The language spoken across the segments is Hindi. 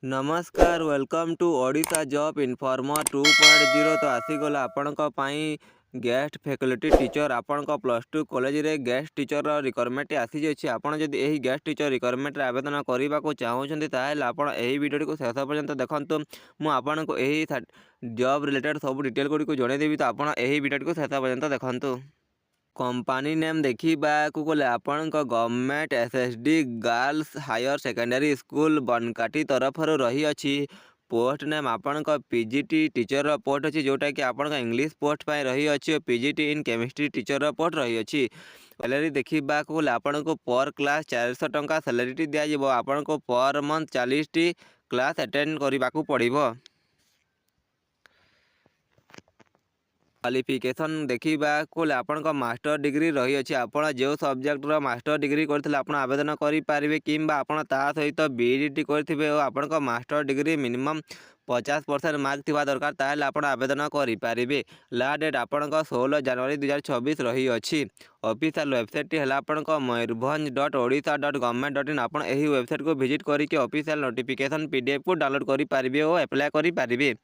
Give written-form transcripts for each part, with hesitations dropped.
नमस्कार welcome to Odisha job informer 2.0 तो आसीगला आपणक पाई गेस्ट फैकल्टी टीचर आपणक +2 कॉलेज रे गेस्ट टीचर रिक्वायरमेंट आसी जाइए। आपड़ जदि यही गेस्ट टीचर रिक्वायरमेंट आवेदन करने को चाहूँगी ताल आप वीडियो को शेष पर्यंत देखूँ। मुझे जॉब रिलेटेड सब डिटेल गुड़ी जनईदेवी, तो आप वीडियो को शेष पर्यंत देखूँ। कंपनी नेम देखा गले आपण government SSD girls higher secondary school Bankati तरफ रही अछि। पोस्ट नेम आपण पीजीटी टीचर पोस्ट अच्छी, जोटा कि आपण इंग्लिश पोस्ट पर रही अच्छी। PGT in chemistry teacher post रही अच्छी। सैलरी देखा गले आपण को पर क्लास 400 टंका सैलरी दिज्व। आपण को per month 40 T class attend करने को पड़ो। क्वालिफिकेशन देखा गले आपण मास्टर डिग्री रही अच्छी। आपड़ जो सब्जेक्ट मास्टर डिग्री करते आप आवेदन करेंगे कि ता सहित बीईडी करेंगे और आपण मास्टर डिग्री मिनिमम 50% मार्क थी दरकार, ताल आप आवेदन करेंगे। लास्ट डेट आपण 16 जनवरी 2024 रही अच्छी। ऑफिशियल वेबसाइट है आपण मयूरभंज.odisha.government.in। आप वेबसाइट को विजिट करके ऑफिशियल नोटिफिकेशन पीडीएफ को डाउनलोड करेंगे और अप्लाई करेंगे।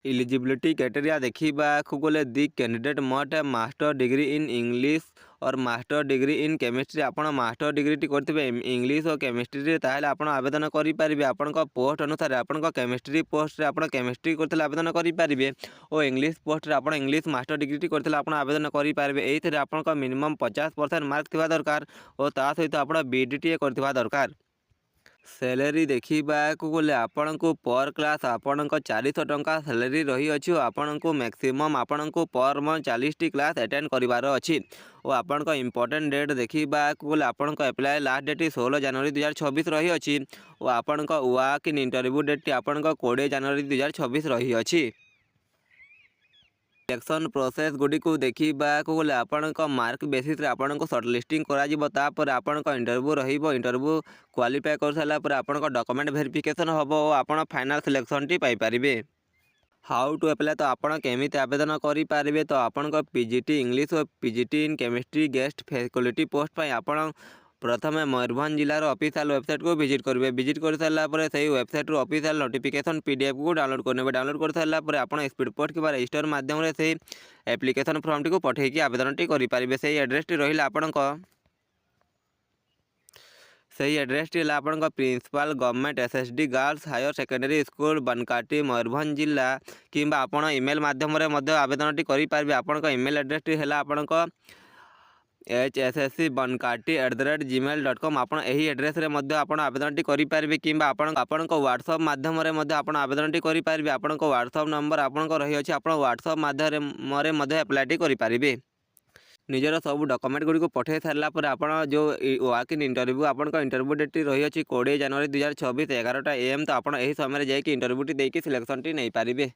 इलिजिबिलिटी क्राइटेरिया देखा गले the candidate must master degree in English और मास्टर डिग्री इन केमिस्ट्री। आप मास्टर डिग्री करते इंग्लिश और केमिस्ट्री, ताहले आप आवेदन करेंगे। आपण पोस्ट अनुसार आपण केमिस्ट्री पोस्ट आप केमिस्ट्री करते आवेदन करेंगे और इंग्लिश पोस्ट आप इंग्लिश मास्टर डिग्री करते आप आवेदन करेंगे। ये आप मिनिमम 50% मार्क थी दरकार और ता सहित आप बीईडी करथिबा दरकार। सैलरी देखा गले आपण को पर क्लास आपण 400 टंका सैलरी रही अच्छी। आपण को मैक्सिमम आपण को per month 40 T class attend करार अच्छी। और आपण इंपोर्टेंट डेट देखा गले आपण अप्लाई लास्ट डेट 16 जनवरी 2024 रही अच्छी। और आपण वर्क इन इंटरव्यू डेट आपण 20 जनवरी 2024 रही अच्छी। सिलेक्शन प्रोसेस गुडी को देखा गले आपण मार्क बेसिस आपन को सर्टलिस्टिंग कर इंटरव्यू रहिबो। इंटरव्यू क्वालिफाई कर सारापर आपण डॉक्यूमेंट वेरिफिकेशन हम और आप फाइनल सिलेक्शन टी पाइपारे। हाउ टू अप्लाई तो आप केमी आवेदन करेंगे, तो आपण पीजीटी इंग्लिश और PGT in chemistry guest faculty post पर आप प्रथम मयूरभंज जिलार ऑफिशियल वेबसाइट को विजिट करेंगे। विजिट कर सारापर से वेबसाइट रू ऑफिशियल नोटिफिकेशन पीडीएफ को डाउनलोड करेंगे। डाउनलोड कर सारापर आप स्पीड पोस्ट कि रजिस्टर माध्यम से एप्लिकेशन फॉर्म टी पठेकी आवेदन टी करेंगे। से एड्रेस टी रहा आपण सही एड्रेस टी आप principal government SSD girls higher secondary school Bankati Mayurbhanj जिला कि आप ईमेल माध्यम आवेदन टी करेंगे। आपण ईमेल एड्रेस टी है आपण hsscbankati@gmail.com। आप एड्रेस आवेदन टी करेंगे कि आपण व्हाट्सअप माध्यम आवेदन टी करेंगे। आपण व्हाट्सअप नंबर आपण रही अच्छी। आप व्हाट्सअप माध्यम अप्लाई टी करेंगे। निजर सब डॉक्यूमेंट गुड़ी को पठे सारापर आप जो वर्क इन इंटरव्यू आप इंटरव्यू डेट रही अच्छी 20 जनवरी 2024 11टा AM। तो आप समय जाकि इंटरव्यू टी सिलेक्शन टी नहीं पारे।